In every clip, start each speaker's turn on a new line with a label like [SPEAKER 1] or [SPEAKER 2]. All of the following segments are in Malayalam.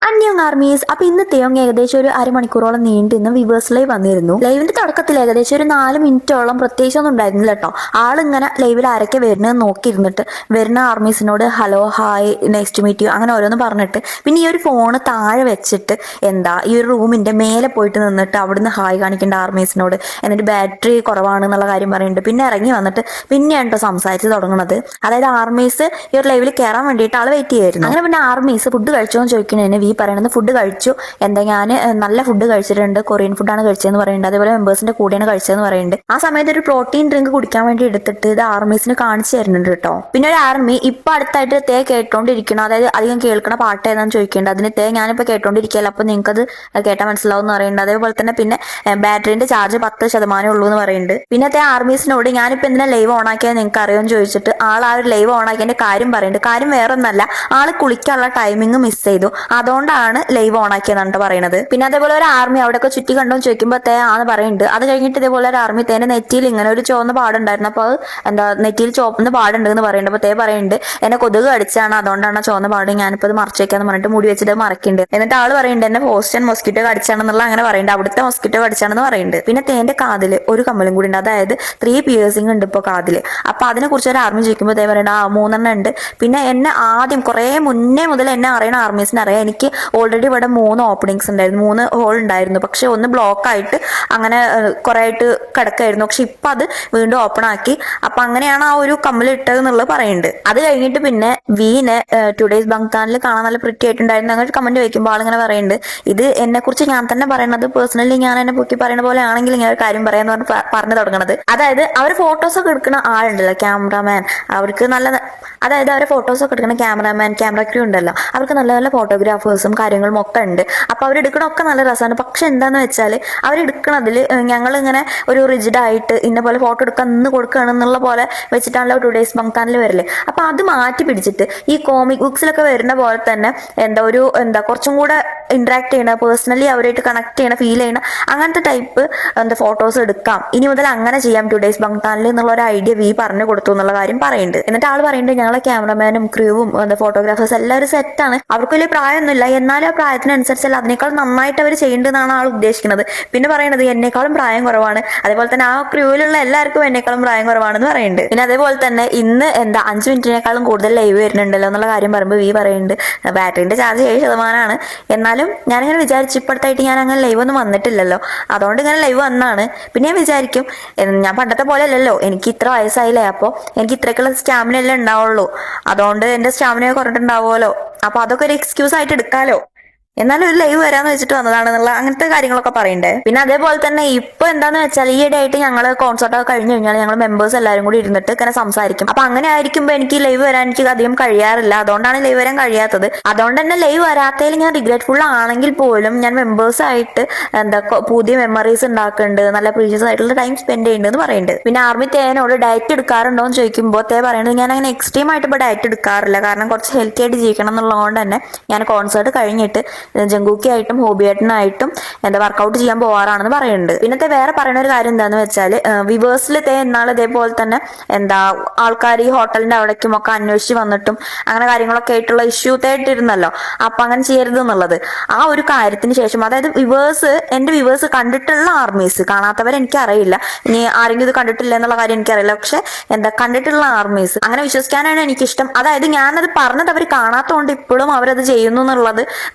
[SPEAKER 1] അന്യം ആർമീസ്. അപ്പൊ ഇന്നത്തെയും ഏകദേശം ഒരു അരമണിക്കൂറോളം നീണ്ടു ഇന്ന് വിവേഴ്സ് ലൈവ് വന്നിരുന്നു. ലൈവിന്റെ തുടക്കത്തിൽ ഏകദേശം ഒരു 4 മിനിറ്റോളം പ്രത്യേകിച്ചൊന്നും ഉണ്ടായിരുന്നില്ല കേട്ടോ. ആളിങ്ങനെ ലൈവിൽ ആരൊക്കെ വരുന്നത് നോക്കിയിരുന്നിട്ട് വരുന്ന ആർമീസിനോട് hello hi next meet you അങ്ങനെ ഓരോന്ന് പറഞ്ഞിട്ട് പിന്നെ ഈ ഒരു ഫോണ് താഴെ വെച്ചിട്ട് ഈ ഒരു റൂമിന്റെ മേലെ പോയിട്ട് നിന്നിട്ട് അവിടുന്ന് ഹായ് കാണിക്കേണ്ട ആർമീസിനോട്, എന്നിട്ട് ബാറ്ററി കുറവാണെന്നുള്ള കാര്യം പറയുന്നുണ്ട്. പിന്നെ ഇറങ്ങി വന്നിട്ട് പിന്നെയാണ് കേട്ടോ സംസാരിച്ച് തുടങ്ങുന്നത്. അതായത് ആർമീസ് ഈ ഒരു ലൈവിൽ കയറാൻ വേണ്ടിയിട്ട് ആൾ വെയിറ്റ് ചെയ്യായിരുന്നു. അങ്ങനെ പിന്നെ ആർമീസ് ഫുഡ് കഴിച്ചോ എന്ന് ചോദിക്കുന്നതിന് വി പറയണത് ഫുഡ് കഴിച്ചു, ഞാൻ നല്ല ഫുഡ് കഴിച്ചിട്ടുണ്ട്, കൊറിയൻ ഫുഡാണ് കഴിച്ചതെന്ന് പറയുന്നുണ്ട്. അതേപോലെ മെമ്പേഴ്സിന്റെ കൂടെയാണ് കഴിച്ചതെന്ന് പറയുന്നുണ്ട്. ആ സമയത്ത് ഒരു പ്രോട്ടീൻ ഡ്രിങ്ക് കുടിക്കാൻ വേണ്ടി എടുത്തിട്ട് ഇത് ആർമീസിന് കാണിച്ചു തരുന്നുണ്ട് കേട്ടോ. പിന്നെ ഒരു ആർമി ഇപ്പൊ അടുത്തായിട്ട് തേ കേട്ടോണ്ടിരിക്കണം, അതായത് അധികം കേൾക്കണ പാട്ട് ഏതാന്ന് ചോദിക്കേണ്ടത്. അതിന് തേ ഞാനിപ്പോ കേട്ടോണ്ടിരിക്കല്ലോ, അപ്പൊ നിങ്ങൾക്ക് അത് കേട്ടാൽ മനസ്സിലാവും എന്ന് പറയുന്നുണ്ട്. അതേപോലെ തന്നെ പിന്നെ ബാറ്ററിന്റെ ചാർജ് 10% ഉള്ളൂ എന്ന് പറയുന്നുണ്ട്. പിന്നെ തേ ആർമീസിനോട് ഞാനിപ്പോ എന്തിനാ ലൈവ് ഓൺ ആക്കിയാൽ നിങ്ങൾക്ക് അറിയുമെന്ന് ചോദിച്ചിട്ട് ആ ഒരു ലൈവ് ഓൺ ആക്കിയതിന്റെ കാര്യം പറയുന്നുണ്ട്. കാര്യം വേറൊന്നല്ല, ആള് കുളിക്കാനുള്ള ടൈമിങ് മിസ് ചെയ്തു, അതുകൊണ്ടാണ് ലൈവ് ഓൺ ആക്കിയതാണ് പറയുന്നത്. പിന്നെ അതേപോലെ ഒരു ആർമി അവിടെയൊക്കെ ചുറ്റി കണ്ടോ ചോദിക്കുമ്പോൾ തേ ആന്ന് പറയുന്നുണ്ട്. അത് കഴിഞ്ഞിട്ട് ഇതേപോലെ ഒരു ആർമി തേന്റെ നെറ്റിയിൽ ഇങ്ങനെ ഒരു ചുവന്ന പാടുണ്ടായിരുന്നു. അപ്പൊ അത് നെറ്റിയിൽ ചുവന്ന പാടുണ്ട് എന്ന് പറയുന്നുണ്ട്. അപ്പൊ തേ പറയുന്നുണ്ട് എന്നെ കൊതുക് കടിച്ചാണ്, അതുകൊണ്ടാണ് ചുവന്ന പാട്, ഞാനിപ്പോ അത് മറച്ചു വെക്കാന്ന് പറഞ്ഞിട്ട് മുടി വെച്ചിട്ട് മറക്കുന്നുണ്ട്. എന്നിട്ട് ആള് പറയുന്നുണ്ട് എന്നെ ഹോസ്റ്റൻ മൊസ്കിറ്റോ കടിച്ചാണെന്നുള്ള അങ്ങനെ പറയുന്നുണ്ട്, അവിടുത്തെ മൊസ്കിറ്റോ കടിച്ചാണെന്ന് പറയുന്നുണ്ട്. പിന്നെ തേന്റെ കാതില് ഒരു കമ്മലും കൂടി ഉണ്ട്, അതായത് 3 പിയേഴ്സിംഗ് ഉണ്ട് ഇപ്പൊ കാതില്. അപ്പൊ അതിനെ കുറിച്ച് ഒരു ആർമി ചോദിക്കുമ്പോൾ തേ പറയുന്നുണ്ട് 3 ഉണ്ട്. പിന്നെ എന്നെ ആദ്യം കുറെ മുന്നേ മുതൽ എന്നെ അറിയണ ആർമീസിനെ അറിയാം. എനിക്ക് ഓൾറെഡി ഇവിടെ 3 ഓപ്പണിങ്സ് ഉണ്ടായിരുന്നു, 3 ഹോൾ ഉണ്ടായിരുന്നു. പക്ഷെ ഒന്ന് ബ്ലോക്ക് ആയിട്ട് അങ്ങനെ കുറെ ആയിട്ട് കിടക്കായിരുന്നു. പക്ഷെ ഇപ്പൊ അത് വീണ്ടും ഓപ്പൺ ആക്കി. അപ്പൊ അങ്ങനെയാണ് ആ ഒരു കമ്മൽ ഇട്ടത് എന്നുള്ളത് പറയുന്നുണ്ട്. അത് കഴിഞ്ഞിട്ട് പിന്നെ വീനെ ടുഡേസ് ബങ്താനിൽ കാണാൻ നല്ല പ്രിറ്റി ആയിട്ടുണ്ടായിരുന്നു അങ്ങനെ കമന്റ് വയ്ക്കുമ്പോൾ ആളിങ്ങനെ പറയുന്നുണ്ട് ഇത് എന്നെ കുറിച്ച് ഞാൻ തന്നെ പറയണത്, പേഴ്സണലി ഞാൻ എന്നെ പൊക്കി പറയുന്ന പോലെ ആണെങ്കിൽ ഇങ്ങനെ ഒരു കാര്യം പറയാന്ന് പറഞ്ഞു തുടങ്ങണത്. അതായത് അവർ ഫോട്ടോസ് ഒക്കെ എടുക്കുന്ന ആളുണ്ടല്ലോ, ക്യാമറാമാൻ, അവർക്ക് നല്ല അതായത് അവരെ ഫോട്ടോസ് ഒക്കെ എടുക്കുന്ന ക്യാമറാമാൻ, ക്യാമറ ക്രൂ ഉണ്ടല്ലോ, അവർക്ക് നല്ല നല്ല ഫോട്ടോഗ്രാഫേഴ്സും കാര്യങ്ങളും ഒക്കെ ഉണ്ട്. അപ്പൊ അവരെടുക്കണമൊക്കെ നല്ല രസമാണ്. പക്ഷെ എന്താന്ന് വെച്ചാൽ അവരെടുക്കണതിൽ ഞങ്ങൾ ഇങ്ങനെ ഒരു റിജിഡ് ആയിട്ട് ഇന്ന പോലെ ഫോട്ടോ എടുക്കാൻ നിന്ന് കൊടുക്കുകയാണെന്നുള്ള പോലെ വെച്ചിട്ടാണല്ലോ ടുഡേസ് ബങ്താനിൽ വരല്. അപ്പൊ അത് മാറ്റി പിടിച്ചിട്ട് ഈ കോമിക് ബുക്സിലൊക്കെ വരുന്ന പോലെ തന്നെ കുറച്ചും കൂടെ ഇന്ററാക്ട് ചെയ്യണ, പേഴ്സണലി അവരായിട്ട് കണക്ട് ചെയ്യണ, ഫീൽ ചെയ്യണ അങ്ങനത്തെ ടൈപ്പ് ഫോട്ടോസ് എടുക്കാം, ഇനി മുതൽ അങ്ങനെ ചെയ്യാം ടുഡേസ് ബങ്താനിൽ എന്നുള്ള ഒരു ഐഡിയ വി പറഞ്ഞു കൊടുത്തു എന്നുള്ള കാര്യം പറയുന്നുണ്ട്. എന്നിട്ട് ആൾ പറയുന്നുണ്ട് ഞങ്ങളെ ക്യാമറമാനും ക്രൂവും ഫോട്ടോഗ്രാഫേഴ്സ് എല്ലാവരും സെറ്റാണ്, അവർക്ക് വലിയ പ്രായമൊന്നുമില്ല, എന്നാലും ആ പ്രായത്തിനനുസരിച്ചല്ല അതിനേക്കാൾ നന്നായിട്ട് അവർ ചെയ്യേണ്ടതെന്നാണ് ആൾ ഉദ്ദേശിക്കുന്നത്. പിന്നെ പറയുന്നത് എന്നെക്കാളും പ്രായം കുറവാണ്, അതേപോലെ തന്നെ ആ ക്രൂവിലുള്ള എല്ലാവർക്കും എന്നെക്കാളും പ്രായം കുറവാണെന്ന് പറയുന്നുണ്ട്. പിന്നെ അതേപോലെ തന്നെ ഇന്ന് 5 മിനിറ്റിനേക്കാളും കൂടുതൽ ലൈവ് വരുന്നുണ്ടല്ലോ എന്നുള്ള കാര്യം പറയുമ്പോൾ വി പറയുന്നുണ്ട് ബാറ്ററിന്റെ ചാർജ് 7%, എന്നാലും ഞാനിങ്ങനെ വിചാരിച്ചു ഇപ്പോഴത്തായിട്ട് ഞാൻ അങ്ങനെ ലൈവ് ഒന്നും വന്നിട്ടില്ലല്ലോ, അതുകൊണ്ട് ഇങ്ങനെ ലൈവ് വന്നാണ്. പിന്നെ ഞാൻ വിചാരിക്കും ഞാൻ പണ്ടത്തെ പോലെ അല്ലല്ലോ, എനിക്ക് ഇത്ര വയസ്സായില്ലേ, അപ്പോൾ എനിക്ക് ഇത്രയ്ക്കുള്ള സ്റ്റാമിന എല്ലാം ഉണ്ടാവുള്ളൂ, അതുകൊണ്ട് എന്റെ സ്റ്റാമിന കുറഞ്ഞിട്ടുണ്ടാവുമല്ലോ, അപ്പൊ അതൊക്കെ ഒരു എക്സ്ക്യൂസ് ആയിട്ട് എടുക്കാലോ, എന്നാലും ഒരു ലൈവ് വരാന്ന് വെച്ചിട്ട് വന്നതാണെന്നുള്ള അങ്ങനത്തെ കാര്യങ്ങളൊക്കെ പറയണ്ടേ. പിന്നെ അതേപോലെ തന്നെ ഇപ്പൊ എന്താന്ന് വെച്ചാൽ ഈയിടെ ആയിട്ട് ഞങ്ങൾ കോൺസേർട്ട് ഒക്കെ കഴിഞ്ഞു കഴിഞ്ഞാൽ ഞങ്ങൾ മെമ്പേഴ്സ് എല്ലാവരും കൂടി ഇരുന്നിട്ട് ഇങ്ങനെ സംസാരിക്കും. അപ്പൊ അങ്ങനെ ആയിരിക്കുമ്പോ എനിക്ക് ലൈവ് വരാൻ എനിക്ക് അധികം കഴിയാറില്ല, അതുകൊണ്ടാണ് ലൈവ് വരാൻ കഴിയാത്തത്. അതുകൊണ്ട് തന്നെ ലൈവ് വരാത്തതിൽ ഞാൻ റിഗ്രറ്റ്ഫുൾ ആണെങ്കിൽ പോലും ഞാൻ മെമ്പേഴ്സ് ആയിട്ട് പുതിയ മെമ്മറീസ് ഉണ്ടാക്കുന്നുണ്ട്, നല്ല പ്രീഷ്യസ് ആയിട്ടുള്ള ടൈം സ്പെൻഡ് ചെയ്യുന്നുണ്ട് എന്ന് പറയുന്നുണ്ട്. പിന്നെ ആർമി തേനോട് ഡയറ്റ് എടുക്കാറുണ്ടോ എന്ന് ചോദിക്കുമ്പോൾ തേ പറയുന്നത് ഞാൻ അങ്ങനെ എക്സ്ട്രീം ആയിട്ട് ഇപ്പോൾ ഡയറ്റ് എടുക്കാറില്ല, കാരണം കുറച്ച് ഹെൽത്തി ആയിട്ട് ജീവിക്കണം എന്നുള്ളതുകൊണ്ട് തന്നെ ഞാൻ കോൺസേർട്ട് കഴിഞ്ഞിട്ട് ജങ്കൂക്കി ആയിട്ടും ഹോബിയേട്ടനായിട്ടും വർക്കൗട്ട് ചെയ്യാൻ പോവാറാണെന്ന് പറയുന്നുണ്ട്. പിന്നത്തെ വേറെ പറയുന്ന ഒരു കാര്യം എന്താന്ന് വെച്ചാൽ വിവേഴ്സിൽ എന്നാൾ ഇതേപോലെ തന്നെ ആൾക്കാർ ഈ ഹോട്ടലിന്റെ അവിടേക്കും ഒക്കെ അന്വേഷിച്ച് വന്നിട്ടും അങ്ങനെ കാര്യങ്ങളൊക്കെ ആയിട്ടുള്ള ഇഷ്യൂ തേട്ടിരുന്നല്ലോ, അപ്പൊ അങ്ങനെ ചെയ്യരുത് എന്നുള്ളത്. ആ ഒരു കാര്യത്തിന് ശേഷം അതായത് എന്റെ വിവേഴ്സ് കണ്ടിട്ടുള്ള ആർമീസ്, കാണാത്തവരെ എനിക്കറിയില്ല, ഇനി ആരെങ്കിലും ഇത് കണ്ടിട്ടില്ല എന്നുള്ള കാര്യം എനിക്കറിയില്ല, പക്ഷെ കണ്ടിട്ടുള്ള ആർമീസ് അങ്ങനെ വിശ്വസിക്കാനാണ് എനിക്കിഷ്ടം. അതായത് ഞാനത് പറഞ്ഞത് അവർ കാണാത്തതുകൊണ്ട് ഇപ്പോഴും അവരത് ചെയ്യുന്നു എന്നുള്ളത്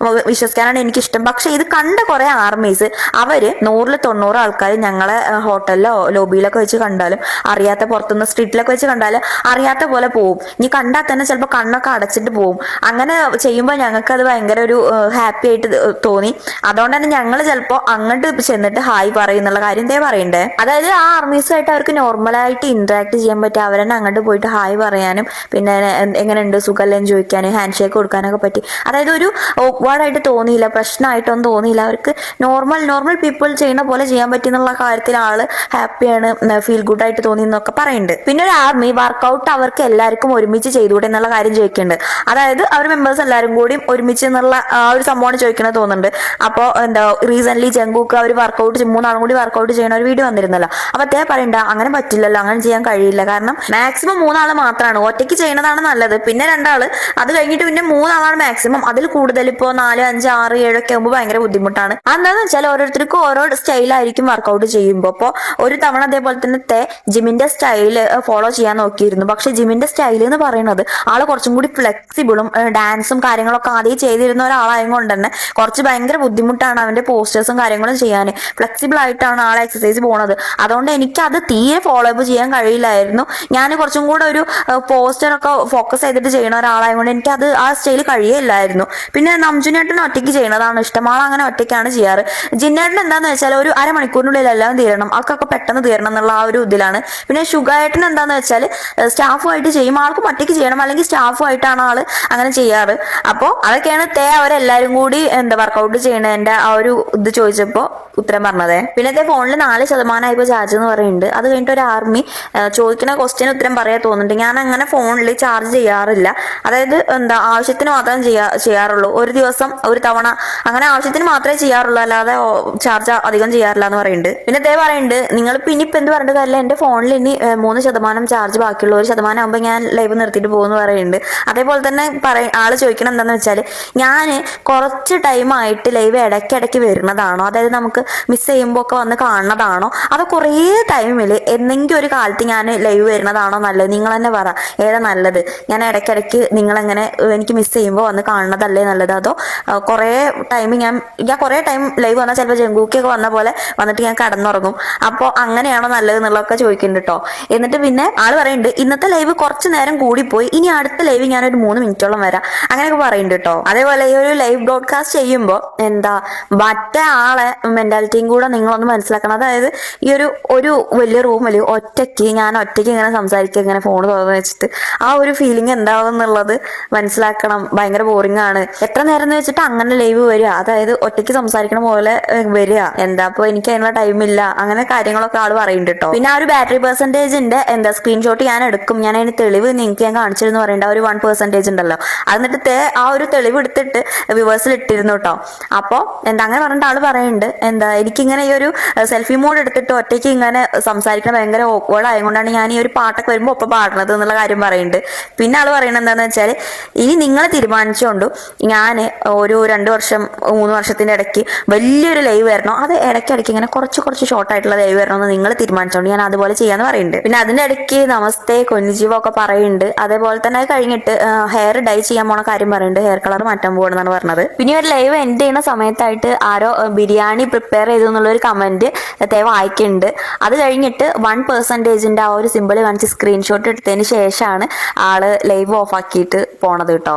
[SPEAKER 1] വിശ്വസിക്കാനാണ് എനിക്കിഷ്ടം. പക്ഷെ ഇത് കണ്ട കുറെ ആർമീസ് അവര് 100-90 ആൾക്കാർ ഞങ്ങളെ ഹോട്ടലിലോ ലോബിയിലൊക്കെ വെച്ച് കണ്ടാലും അറിയാത്ത, പുറത്തുനിന്ന് സ്ട്രീറ്റിലൊക്കെ വെച്ച് കണ്ടാലും അറിയാത്ത പോലെ പോവും. ഇനി കണ്ടാൽ തന്നെ ചിലപ്പോൾ കണ്ണൊക്കെ അടച്ചിട്ട് പോവും. അങ്ങനെ ചെയ്യുമ്പോൾ ഞങ്ങൾക്ക് അത് ഭയങ്കര ഒരു ഹാപ്പി ആയിട്ട് തോന്നി. അതുകൊണ്ട് തന്നെ ഞങ്ങൾ ചിലപ്പോൾ അങ്ങോട്ട് ചെന്നിട്ട് ഹായ് പറയുന്നുള്ള കാര്യം പറയണ്ടേ. അതായത് ആ ആർമീസുമായിട്ട് അവർക്ക് നോർമലായിട്ട് ഇന്ററാക്ട് ചെയ്യാൻ പറ്റും, അവരെന്നെ അങ്ങോട്ട് പോയിട്ട് ഹായ് പറയാനും പിന്നെ എങ്ങനെയുണ്ട് സുഖമല്ലെന്ന് ചോദിക്കാനും ഹാൻഡ് ഷേക്ക് കൊടുക്കാനൊക്കെ പറ്റി. അതായത് ഒരു ഓക്വേർഡായിട്ട് തോന്നിയില്ല, പ്രശ്നമായിട്ടൊന്നും തോന്നിയില്ല, അവർക്ക് നോർമൽ പീപ്പിൾ ചെയ്യുന്ന പോലെ ചെയ്യാൻ പറ്റുന്നുള്ള കാര്യത്തിൽ ആള് ഹാപ്പിയാണ്, ഫീൽ ഗുഡ് ആയിട്ട് തോന്നി എന്നൊക്കെ പറയുന്നുണ്ട്. പിന്നെ ഒരു ആർമി വർക്കൗട്ട് അവർക്ക് എല്ലാവർക്കും ഒരുമിച്ച് ചെയ്തുകൂടെ എന്നുള്ള കാര്യം ചോദിക്കുന്നുണ്ട്. അതായത് അവർ മെമ്പേഴ്സ് എല്ലാവരും കൂടി ഒരുമിച്ച് എന്നുള്ള ആ ഒരു സംഭവമാണ് ചോദിക്കണത് തോന്നുന്നുണ്ട്. അപ്പോൾ റീസെന്റ് ജങ്കൂക്ക് അവർ വർക്കൗട്ട് 3 ആളും കൂടി വർക്കൗട്ട് ചെയ്യുന്ന ഒരു വീഡിയോ വന്നിരുന്നല്ലോ, അപ്പൊ അതേ പറയണ്ട അങ്ങനെ പറ്റില്ലല്ലോ, അങ്ങനെ ചെയ്യാൻ കഴിയില്ല, കാരണം മാക്സിമം 3 ആള് മാത്രമാണ്, ഒറ്റയ്ക്ക് ചെയ്യുന്നതാണ് നല്ലത്. പിന്നെ 2 ആള്, അത് കഴിഞ്ഞിട്ട് പിന്നെ 3 ആളാണ് മാക്സിമം, അതിൽ കൂടുതൽ ഇപ്പോൾ 4-5 5, 6, 7 ഒക്കെ ആകുമ്പോൾ ഭയങ്കര ബുദ്ധിമുട്ടാണ്. എന്താണെന്ന് വെച്ചാൽ ഓരോരുത്തർക്കും ഓരോ സ്റ്റൈലായിരിക്കും വർക്കൗട്ട് ചെയ്യുമ്പോൾ. അപ്പോൾ ഒരു തവണ അതേപോലെ തന്നെ ജിമിന്റെ സ്റ്റൈല് ഫോളോ ചെയ്യാൻ നോക്കിയിരുന്നു. പക്ഷെ ജിമിന്റെ സ്റ്റൈൽ എന്ന് പറയുന്നത് ആള് കുറച്ചും കൂടി ഫ്ലെക്സിബിളും ഡാൻസും കാര്യങ്ങളൊക്കെ ആദ്യം ചെയ്തിരുന്ന ഒരാളായതുകൊണ്ട് തന്നെ കുറച്ച് ഭയങ്കര ബുദ്ധിമുട്ടാണ് അവന്റെ പോസ്റ്റേഴ്സും കാര്യങ്ങളും ചെയ്യാൻ. ഫ്ലെക്സിബിൾ ആയിട്ടാണ് ആളെ എക്സസൈസ് പോണത്. അതുകൊണ്ട് എനിക്ക് അത് തീരെ ഫോളോ അപ്പ് ചെയ്യാൻ കഴിയില്ലായിരുന്നു. ഞാൻ കുറച്ചും കൂടെ ഒരു പോസ്റ്ററൊക്കെ ഫോക്കസ് ചെയ്തിട്ട് ചെയ്യുന്ന ഒരാളായതുകൊണ്ട് എനിക്ക് അത് ആ സ്റ്റൈൽ കഴിയില്ലായിരുന്നു. പിന്നെ നംജുനേട്ടൻ ഒറ്റയ്ക്ക് ചെയ്യുന്നതാണ് ഇഷ്ടം. ആൾ അങ്ങനെ ഒറ്റയ്ക്കാണ് ചെയ്യാറ്. ജിന്നേട്ടൻ എന്താന്ന് വെച്ചാൽ ഒരു അരമണിക്കൂറിനുള്ളിൽ എല്ലാം തീരണം, ആൾക്കൊക്കെ പെട്ടെന്ന് തീരണം എന്നുള്ള ആ ഒരു ഇതിലാണ്. പിന്നെ ഷുഗായേട്ടൻ എന്താന്ന് വെച്ചാൽ സ്റ്റാഫുമായിട്ട് ചെയ്യും. ആൾക്ക് ഒറ്റയ്ക്ക് ചെയ്യണം, അല്ലെങ്കിൽ സ്റ്റാഫുമായിട്ടാണ് ആള് അങ്ങനെ ചെയ്യാറ്. അപ്പോൾ അതൊക്കെയാണ് അവരെല്ലാരും കൂടി വർക്കൗട്ട് ചെയ്യണതിന്റെ ആ ഒരു ഇത് ചോദിച്ചപ്പോ ഉത്തരം പറഞ്ഞത്. പിന്നെ ഫോണിൽ 4% ഇപ്പൊ ചാർജ് എന്ന് പറയുന്നുണ്ട്. അത് കഴിഞ്ഞിട്ട് ഒരു ആർമി ചോദിക്കുന്ന ക്വസ്റ്റ്യൻ ഉത്തരം പറയാൻ തോന്നുന്നുണ്ട്. ഞാൻ അങ്ങനെ ഫോണിൽ ചാർജ് ചെയ്യാറില്ല. അതായത് ആവശ്യത്തിന് മാത്രം ചെയ്യാറുള്ളൂ. ഒരു ദിവസം ഒരു തവണ അങ്ങനെ ആവശ്യത്തിന് മാത്രമേ ചെയ്യാറുള്ളൂ, അല്ലാതെ ചാർജ് അധികം ചെയ്യാറില്ല എന്ന് പറയുന്നുണ്ട്. പിന്നെ പറയുന്നുണ്ട് നിങ്ങളിപ്പോ ഇനിയിപ്പോ എന്ത് പറഞ്ഞിട്ട് കാര്യമില്ല, എന്റെ ഫോണിൽ ഇനി 3% ചാർജ് ബാക്കിയുള്ള 1% ആകുമ്പോൾ ഞാൻ ലൈവ് നിർത്തിയിട്ട് പോകുമെന്ന് പറയുന്നുണ്ട്. അതേപോലെ തന്നെ ആള് ചോദിക്കണം എന്താന്ന് വെച്ചാൽ ഞാൻ കുറച്ച് ടൈമായിട്ട് ലൈവ് ഇടയ്ക്കിടയ്ക്ക് വരുന്നതാണോ, അതായത് നമുക്ക് മിസ് ചെയ്യുമ്പോൾ ഒക്കെ വന്ന് കാണുന്നതാണോ, അതോ കുറേ ടൈമിൽ എന്തെങ്കിലും ഒരു കാലത്ത് ഞാൻ ലൈവ് വരുന്നതാണോ നല്ലത്? നിങ്ങൾ തന്നെ പറ, ഏതാ നല്ലത്? ഞാൻ ഇടയ്ക്കിടയ്ക്ക് നിങ്ങളെങ്ങനെ എനിക്ക് മിസ് ചെയ്യുമ്പോൾ വന്ന് കാണുന്നതല്ലേ നല്ലത്, അതോ കുറേ ടൈം ഞാൻ കുറേ ടൈം ലൈവ് വന്നാൽ ചിലപ്പോൾ ജങ്കൂക്കൊക്കെ വന്ന പോലെ വന്നിട്ട് ഞാൻ കടന്നുറങ്ങും, അപ്പോൾ അങ്ങനെയാണോ നല്ലത് എന്നുള്ളതൊക്കെ ചോദിക്കുന്നുണ്ട് കേട്ടോ. എന്നിട്ട് പിന്നെ ആള് പറയുന്നുണ്ട് ഇന്നത്തെ ലൈവ് കുറച്ച് നേരം കൂടിപ്പോയി, ഇനി അടുത്ത ലൈവ് ഞാനൊരു 3 മിനിറ്റോളം വരാം, അങ്ങനെയൊക്കെ പറയുന്നുണ്ട് കേട്ടോ. അതേപോലെ ഈ ഒരു ലൈവ് ബ്രോഡ്കാസ്റ്റ് ചെയ്യുമ്പോൾ മറ്റേ ആളെ മെന്റാലിറ്റിയും കൂടെ നിങ്ങളൊന്ന് മനസ്സിലാക്കണം. അതായത് ഈ ഒരു വലിയ റൂമിൽ ഞാൻ ഒറ്റയ്ക്ക് ഇങ്ങനെ സംസാരിക്കുക, ഇങ്ങനെ ഫോൺ തുറന്ന് വെച്ചിട്ട് ആ ഒരു ഫീലിംഗ് എന്താവും എന്നുള്ളത് മനസ്സിലാക്കണം. ഭയങ്കര ബോറിംഗ് ആണ്. എത്ര നേരം എന്ന് വെച്ചിട്ട് അങ്ങനെ ലൈവ് വരിക, അതായത് ഒറ്റയ്ക്ക് സംസാരിക്കണ പോലെ വരിക, അപ്പൊ എനിക്ക് അതിനുള്ള ടൈമില്ല, അങ്ങനെ കാര്യങ്ങളൊക്കെ ആള് പറയുന്നുണ്ട് കേട്ടോ. പിന്നെ ആ ഒരു ബാറ്ററി പെർസെന്റേജിന്റെ സ്ക്രീൻഷോട്ട് ഞാൻ എടുക്കും, ഞാൻ അതിന് തെളിവ് നിങ്ങൾക്ക് ഞാൻ കാണിച്ചിരുന്നു പറയേണ്ട ആ ഒരു 1% ഉണ്ടല്ലോ, എന്നിട്ട് ആ ഒരു തെളിവ് എടുത്തിട്ട് വ്യൂവേഴ്സിൽ ഇട്ടിരുന്നു കേട്ടോ. അപ്പൊ അങ്ങനെ പറഞ്ഞിട്ട് ആള് പറയുന്നുണ്ട് എനിക്കിങ്ങനെ ഈ ഒരു സെൽഫി മോഡ് എടുത്തിട്ട് ഒറ്റയ്ക്ക് ഇങ്ങനെ സംസാരിക്കണം ഭയങ്കര ഓക്വേർഡ് ആയതുകൊണ്ടാണ് ഞാൻ ഈ ഒരു പാട്ടൊക്കെ വരുമ്പോൾ ഒപ്പം പാടുന്നത് എന്നുള്ള കാര്യം പറയുന്നുണ്ട്. പിന്നെ ആള് പറയുന്നത് എന്താണെന്ന് വെച്ചാൽ ഇനി നിങ്ങൾ തീരുമാനിച്ചുകൊണ്ടു ഞാൻ ഒരു 2 വർഷം 3 വർഷത്തിന്റെ ഇടയ്ക്ക് വലിയൊരു ലൈവ് വരണോ, അത് ഇടയ്ക്കിടയ്ക്ക് ഇങ്ങനെ കുറച്ച് ഷോർട്ടായിട്ടുള്ള ലൈവ് വരണമെന്ന് നിങ്ങൾ തീരുമാനിച്ചോണ്ട് ഞാൻ അതുപോലെ ചെയ്യാന്ന് പറയുന്നുണ്ട്. പിന്നെ അതിന്റെ ഇടയ്ക്ക് നമസ്തേ കൊന്നിജീവോ ഒക്കെ പറയുന്നുണ്ട്. അതേപോലെ തന്നെ അത് കഴിഞ്ഞിട്ട് ഹെയർ ഡൈ ചെയ്യാൻ പോണ കാര്യം പറയുന്നുണ്ട്, ഹെയർ കളർ മാറ്റാൻ പോകണമെന്നാണ് പറഞ്ഞത്. പിന്നെ ഒരു ലൈവ് എൻഡ് ചെയ്യുന്ന സമയത്തായിട്ട് ആരോ ബിരിയാണി പ്രിപ്പയർ ചെയ്തു എന്നുള്ളൊരു കമന്റ് വായിക്കുന്നുണ്ട്. അത് കഴിഞ്ഞിട്ട് 1%ന്റെ ആ ഒരു സിമ്പിൾ കാണിച്ച് സ്ക്രീൻഷോട്ട് എടുത്തതിന് ശേഷമാണ് ആള് ലൈവ് ഓഫ് ആക്കിയിട്ട് പോണത് കേട്ടോ.